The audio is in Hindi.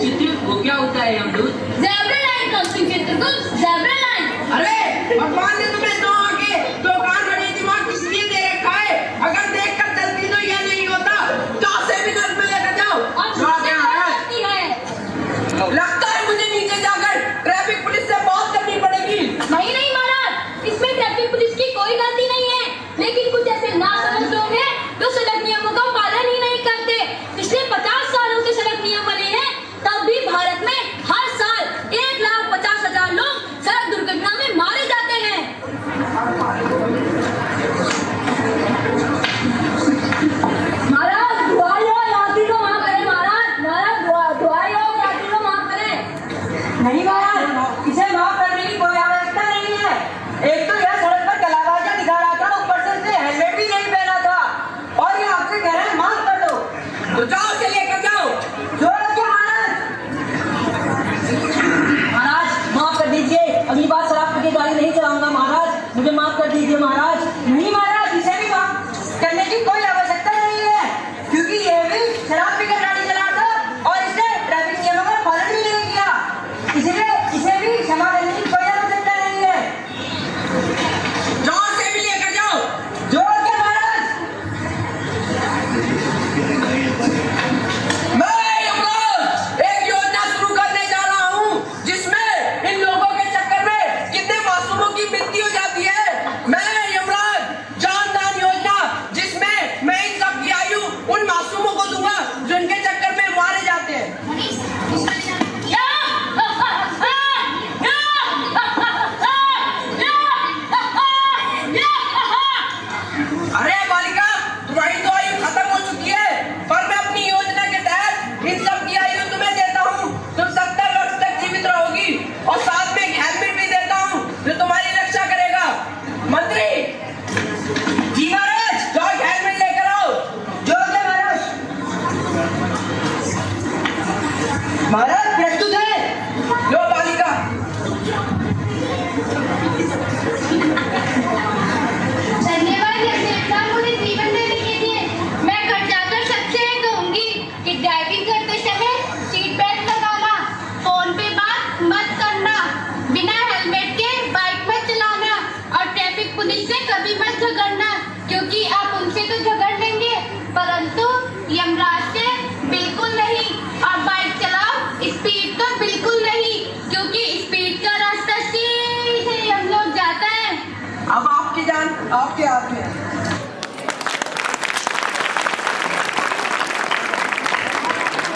चित्र वो क्या होता है यमदूत? ज़ेब्रा लाइन क्रॉसिंग चित्र को ज़ेब्रा लाइन। अरे भगवान ने तुम्हें दो आंखें, दो कान, बड़े दिमाग किस लिए दे रखा है? अगर देखकर चलती तो ये नहीं होता। तो से भी नर्क में लेकर जाओ। लगता है मुझे नीचे जाकर ट्रैफिक पुलिस से बात करनी पड़ेगी। नहीं नहीं महाराज, इसमें ट्रैफिक पुलिस की कोई गलती नहीं है, लेकिन कुछ ऐसे नासमझ लोग हैं जो सड़क नियमों का पालन ही नहीं करते उन मासूमों को दूंगा जो इनके चक्कर में मारे जाते हैं। अरे बालिका, तुम्हारी तो आयु खत्म हो चुकी है, पर मैं अपनी योजना के तहत इन सब की आयु तुम्हें देता हूँ। तुम 70 वर्ष तक जीवित रहोगी और साथ में एक हेलमेट भी देता हूँ जो तुम्हारी रक्षा करेगा। मंत्री जी महाराज, जाओ हेलमेट लेकर आओ। जो है महाराज। महाराज प्रस्तुत है। लो बालिका। धन्यवाद देवता, मुझे जीवन देने के लिए। मैं घर जाकर सबसे कहूंगी कि ड्राइविंग करते समय सीट बेल्ट लगाना, फोन पे बात मत करना, बिना हेलमेट के बाइक मत चलाना और ट्रैफिक पुलिस से कभी मत झगड़ना, क्योंकि आप उनसे तो झगड़ लेंगे परंतु यमराज से बिल्कुल नहीं। और बाइक चलाओ, स्पीड तो बिल्कुल नहीं, क्योंकि स्पीड का रास्ता सीधे हम लोग जाता है। अब आपकी जान आपके हाथ में है।